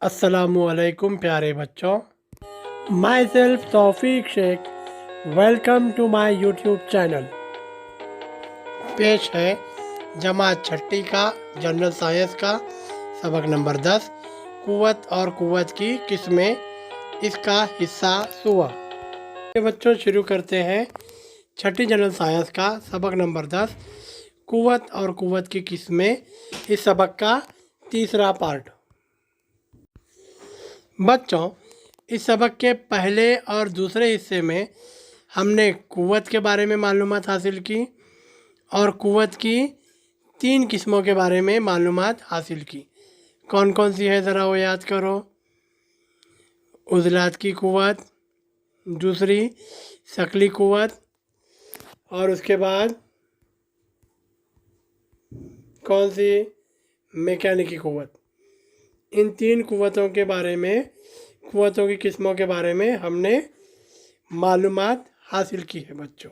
अस्सलामुअलैकुम प्यारे बच्चों। Myself Taufiq Shaikh, welcome to my YouTube channel. पेश है जमात छठी का जनरल साइंस का सबक नंबर 10, कुव्वत और कुव्वत की किस्में, इसका हिस्सा सुआ। बच्चों शुरू करते हैं छठी जनरल साइंस का सबक नंबर 10, कुव्वत और कुव्वत की किस्में, इस सबक का तीसरा पार्ट। बच्चों, इस सबक के पहले और दूसरे हिस्से में हमने कुव्वत के बारे में मालूमात हासिल की और कुव्वत की 3 किस्मों के बारे में मालूमात हासिल की। कौन कौन सी है ज़रा वो याद करो। उज़लात की कुव्वत, दूसरी शकली कुव्वत, और उसके बाद कौन सी, मैकेनिकी कुव्वत। इन 3 कुव्वतों के बारे में, कुव्वतों की किस्मों के बारे में हमने मालूमात हासिल की है बच्चों।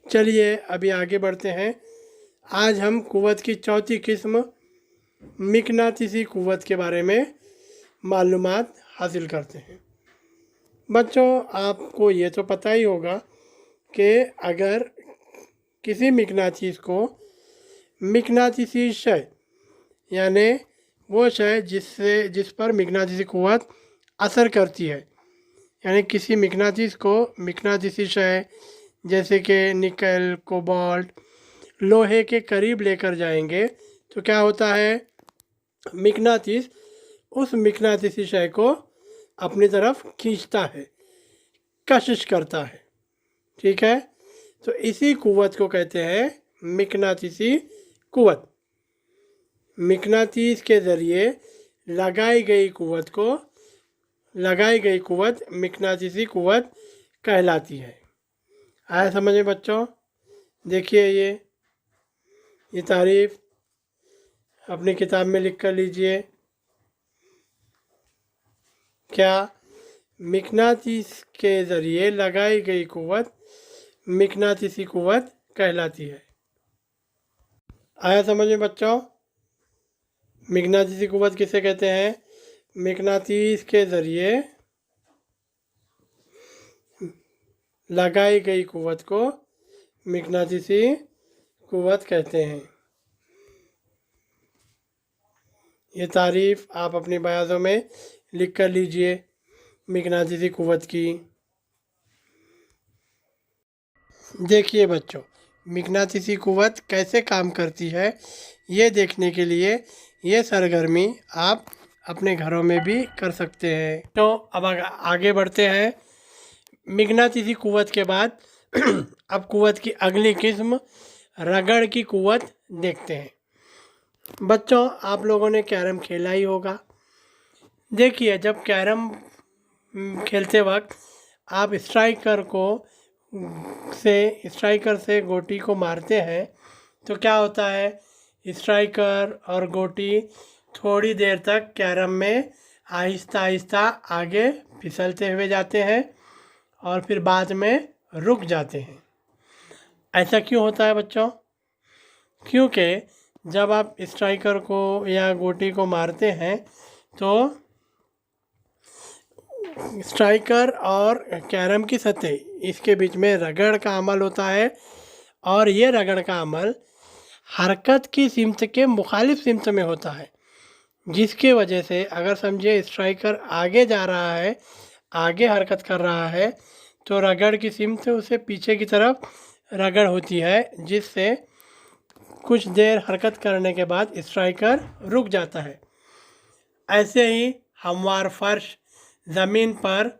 चलिए अभी आगे बढ़ते हैं। आज हम कुव्वत की चौथी किस्म मिकनातीसी कुव्वत के बारे में मालूमात हासिल करते हैं। बच्चों, आपको ये तो पता ही होगा कि अगर किसी मिकनातीस को मिकनातीसी शय, यानी वो शय जिस पर मिकनातीसी कुव्वत असर करती है, यानी किसी मिकनातीस को मिकनातीसी शय जैसे कि निकल, कोबाल्ट, लोहे के करीब लेकर जाएंगे तो क्या होता है, मिकनातीस उस मिकनातीसी शय को अपनी तरफ खींचता है, कशिश करता है। ठीक है, तो इसी कुव्वत को कहते हैं मिकनातीसी कुव्वत। मिकनातीस के ज़रिए लगाई गई कुव्वत मिकनातीसी कुव्वत कहलाती है। आया समझ में बच्चों? देखिए ये तारीफ अपनी किताब में लिख कर लीजिए। क्या मिकनातीस के ज़रिए लगाई गई कुव्वत मिकनातीसी कुव्वत कहलाती है। आया समझ में बच्चों? मिकनातीसी कुव्वत किसे कहते हैं? मिकनातीस के ज़रिए लगाई गई कुव्वत को मिकनातीसी कुव्वत कहते हैं। ये तारीफ़ आप अपनी बयानों में लिख कर लीजिए मिकनातीसी कुव्वत की। देखिए बच्चों, मिकनातीसी कुव्वत कैसे काम करती है, ये देखने के लिए ये सरगर्मी आप अपने घरों में भी कर सकते हैं। तो अब आगे बढ़ते हैं। मिकनातीसी कुव्वत के बाद अब कुव्वत की अगली किस्म रगड़ की कुव्वत देखते हैं। बच्चों, आप लोगों ने कैरम खेला ही होगा। देखिए, जब कैरम खेलते वक्त आप स्ट्राइकर से गोटी को मारते हैं तो क्या होता है, स्ट्राइकर और गोटी थोड़ी देर तक कैरम में आहिस्ता आहिस्ता आगे फिसलते हुए जाते हैं और फिर बाद में रुक जाते हैं। ऐसा क्यों होता है बच्चों? क्योंकि जब आप स्ट्राइकर को या गोटी को मारते हैं तो स्ट्राइकर और कैरम की सतह, इसके बीच में रगड़ का अमल होता है और ये रगड़ का अमल हरकत की सिमत के मुखालिफ सिमत में होता है, जिसकी वजह से अगर समझिए स्ट्राइकर आगे जा रहा है, आगे हरकत कर रहा है, तो रगड़ की सिमत उसे पीछे की तरफ रगड़ होती है, जिससे कुछ देर हरकत करने के बाद स्ट्राइकर रुक जाता है। ऐसे ही हमवार फर्श, ज़मीन पर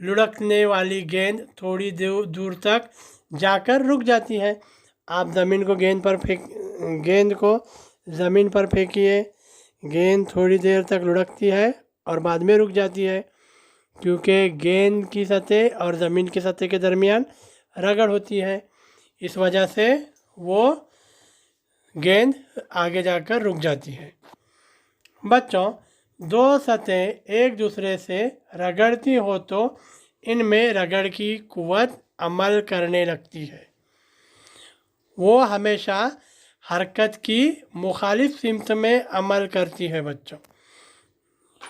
लुढ़कने वाली गेंद थोड़ी दूर तक जाकर रुक जाती है। आप गेंद को ज़मीन पर फेंकिए, गेंद थोड़ी देर तक लुढ़कती है और बाद में रुक जाती है, क्योंकि गेंद की सतह और ज़मीन की सतह के दरमियान रगड़ होती है। इस वजह से वो गेंद आगे जाकर रुक जाती है। बच्चों, दो सतह एक दूसरे से रगड़ती हो तो इनमें रगड़ की कुव्वत अमल करने लगती है। वो हमेशा हरकत की मुखालिफ सिमत में अमल करती है बच्चों।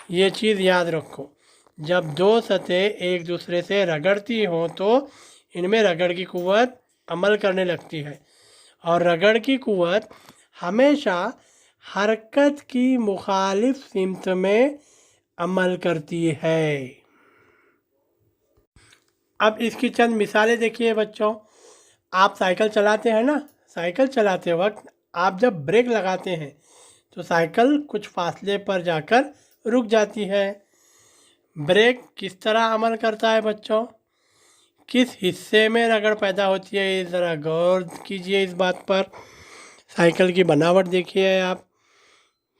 ये चीज़ याद रखो, जब दो सतह एक दूसरे से रगड़ती हों तो इनमें रगड़ की कुव्वत अमल करने लगती है, और रगड़ की कुव्वत हमेशा हरकत की मुखालिफ सिमत में अमल करती है। अब इसकी चंद मिसालें देखिए बच्चों। आप साइकिल चलाते हैं ना, साइकिल चलाते वक्त आप जब ब्रेक लगाते हैं तो साइकिल कुछ फासले पर जाकर रुक जाती है। ब्रेक किस तरह अमल करता है बच्चों? किस हिस्से में रगड़ पैदा होती है, ये ज़रा गौर कीजिए इस बात पर। साइकिल की बनावट देखिए आप,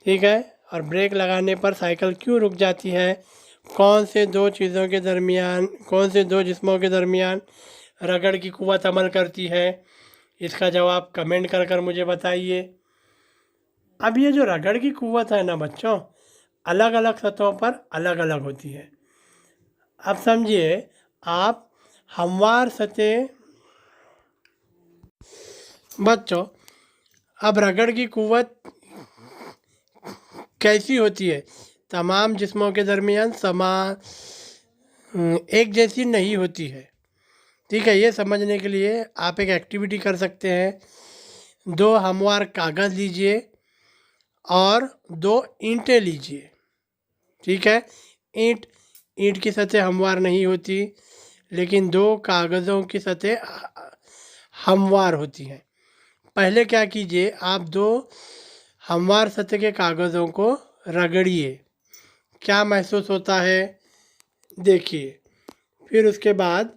ठीक है। और ब्रेक लगाने पर साइकिल क्यों रुक जाती है? कौन से दो चीज़ों के दरमियान, कौन से दो जिस्मों के दरमियान रगड़ की कुव्वत अमल करती है? इसका जवाब कमेंट कर कर मुझे बताइए। अब ये जो रगड़ की कुव्वत है ना बच्चों, अलग अलग सतहों पर अलग अलग होती है। अब समझिए, आप हमवार सतह, बच्चों अब रगड़ की कुव्वत कैसी होती है? तमाम जिस्मों के दरमियान समान एक जैसी नहीं होती है, ठीक है। ये समझने के लिए आप एक एक्टिविटी कर सकते हैं। दो हमवार कागज़ लीजिए और दो ईंटें लीजिए, ठीक है। ईंट ईंट की सतह हमवार नहीं होती, लेकिन दो कागज़ों की सतह हमवार होती हैं। पहले क्या कीजिए, आप दो हमवार सतह के कागज़ों को रगड़िए, क्या महसूस होता है देखिए। फिर उसके बाद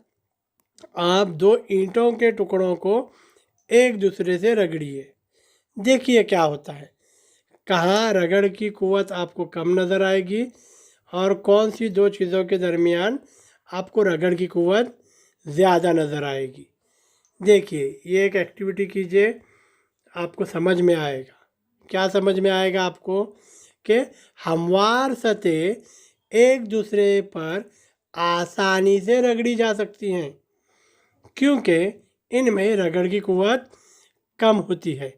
आप दो ईंटों के टुकड़ों को एक दूसरे से रगड़िए, देखिए क्या होता है। कहाँ रगड़ की कुव्वत आपको कम नज़र आएगी और कौन सी दो चीज़ों के दरमियान आपको रगड़ की कुव्वत ज़्यादा नज़र आएगी। देखिए, ये एक एक्टिविटी कीजिए, आपको समझ में आएगा। क्या समझ में आएगा आपको? कि हमवार सतह एक दूसरे पर आसानी से रगड़ी जा सकती हैं, क्योंकि इनमें रगड़ की कुव्वत कम होती है।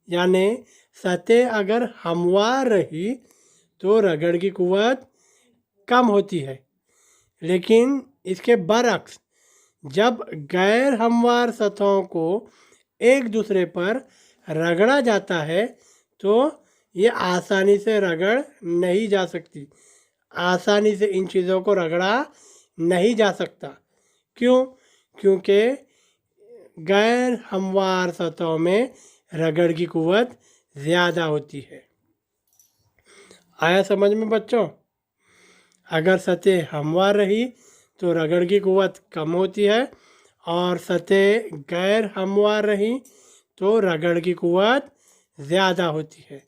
यानी सतह अगर हमवार रही तो रगड़ की कुव्वत कम होती है, लेकिन इसके बरक्स जब गैर हमवार सतहों को एक दूसरे पर रगड़ा जाता है तो ये आसानी से रगड़ नहीं जा सकती, आसानी से इन चीज़ों को रगड़ा नहीं जा सकता। क्यों? क्योंकि गैर हमवार सतहों में रगड़ की कुव्वत ज़्यादा होती है। आया समझ में बच्चों? अगर सतह हमवार रही तो रगड़ की कुव्वत कम होती है, और सतह गैर हमवार रही तो रगड़ की कुव्वत ज़्यादा होती है।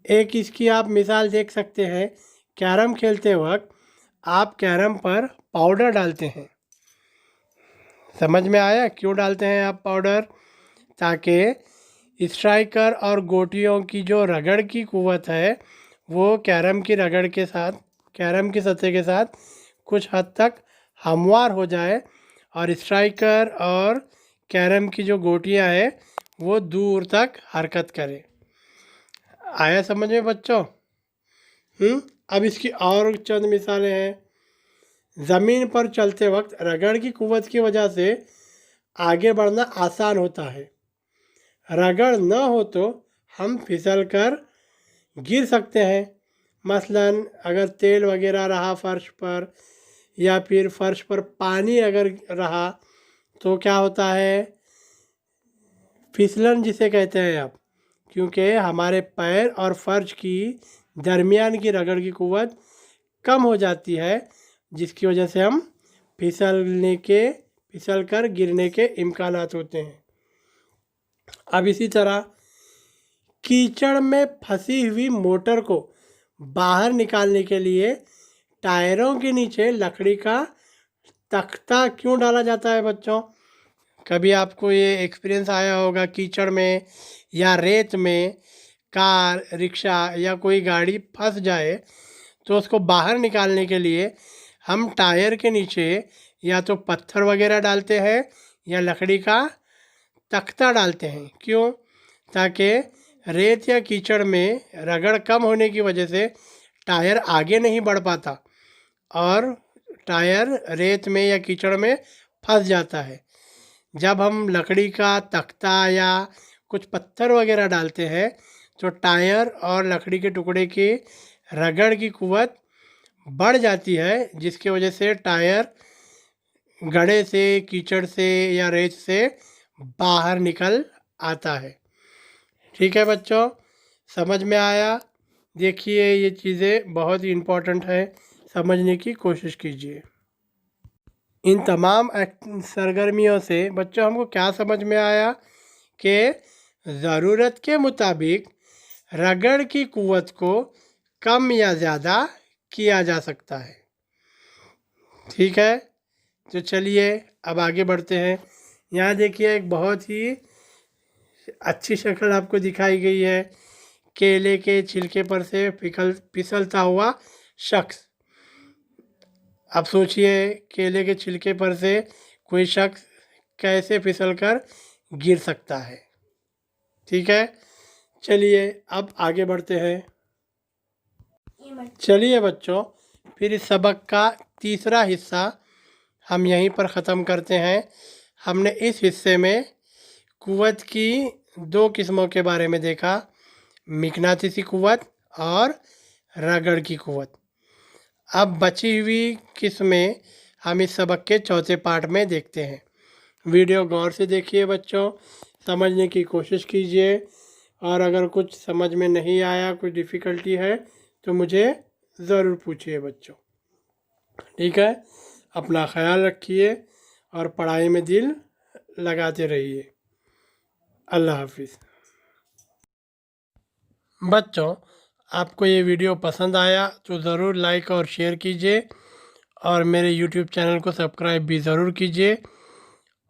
एक इसकी आप मिसाल देख सकते हैं। कैरम खेलते वक्त आप कैरम पर पाउडर डालते हैं, समझ में आया क्यों डालते हैं आप पाउडर? ताकि स्ट्राइकर और गोटियों की जो रगड़ की कुव्वत है वो कैरम की रगड़ के साथ, कैरम की सतह के साथ कुछ हद तक हमवार हो जाए, और स्ट्राइकर और कैरम की जो गोटियां हैं वो दूर तक हरकत करें। आया समझ में बच्चों? अब इसकी और चंद मिसालें हैं। ज़मीन पर चलते वक्त रगड़ की कुव्वत की वजह से आगे बढ़ना आसान होता है। रगड़ न हो तो हम फिसल कर गिर सकते हैं। मसलन अगर तेल वगैरह रहा फर्श पर, या फिर फर्श पर पानी अगर रहा तो क्या होता है? फिसलन जिसे कहते हैं आप, क्योंकि हमारे पैर और फर्श की दरमियान की रगड़ की कुव्वत कम हो जाती है, जिसकी वजह से हम फिसल कर गिरने के इम्कानात होते हैं। अब इसी तरह कीचड़ में फंसी हुई मोटर को बाहर निकालने के लिए टायरों के नीचे लकड़ी का तख्ता क्यों डाला जाता है बच्चों? कभी आपको ये एक्सपीरियंस आया होगा, कीचड़ में या रेत में कार, रिक्शा या कोई गाड़ी फंस जाए तो उसको बाहर निकालने के लिए हम टायर के नीचे या तो पत्थर वगैरह डालते हैं या लकड़ी का तख्ता डालते हैं। क्यों? ताकि रेत या कीचड़ में रगड़ कम होने की वजह से टायर आगे नहीं बढ़ पाता और टायर रेत में या कीचड़ में फंस जाता है। जब हम लकड़ी का तख्ता या कुछ पत्थर वगैरह डालते हैं तो टायर और लकड़ी के टुकड़े की रगड़ की कुवत बढ़ जाती है, जिसकी वजह से टायर गड्ढे से, कीचड़ से या रेत से बाहर निकल आता है। ठीक है बच्चों, समझ में आया? देखिए ये चीज़ें बहुत ही इम्पोर्टेंट है, समझने की कोशिश कीजिए। इन तमाम सरगर्मियों से बच्चों हमको क्या समझ में आया कि ज़रूरत के मुताबिक रगड़ की कुव्वत को कम या ज़्यादा किया जा सकता है। ठीक है, तो चलिए अब आगे बढ़ते हैं। यहाँ देखिए एक बहुत ही अच्छी शक्ल आपको दिखाई गई है, केले के छिलके पर से फिसलता हुआ शख्स। अब सोचिए केले के छिलके पर से कोई शख्स कैसे फिसलकर गिर सकता है। ठीक है, चलिए अब आगे बढ़ते हैं। चलिए बच्चों, फिर इस सबक का तीसरा हिस्सा हम यहीं पर ख़त्म करते हैं। हमने इस हिस्से में कुव्वत की दो किस्मों के बारे में देखा, मिकनातीसी कुव्वत और रगड़ की कुव्वत। अब बची हुई किस्में हम इस सबक के चौथे पार्ट में देखते हैं। वीडियो गौर से देखिए बच्चों, समझने की कोशिश कीजिए, और अगर कुछ समझ में नहीं आया, कुछ डिफ़िकल्टी है तो मुझे ज़रूर पूछिए बच्चों। ठीक है, अपना ख्याल रखिए और पढ़ाई में दिल लगाते रहिए। अल्लाह हाफिज़। बच्चों, आपको ये वीडियो पसंद आया तो ज़रूर लाइक और शेयर कीजिए, और मेरे यूट्यूब चैनल को सब्सक्राइब भी ज़रूर कीजिए।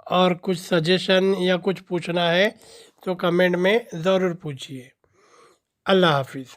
और कुछ सजेशन या कुछ पूछना है तो कमेंट में ज़रूर पूछिए। अल्लाह हाफिज़।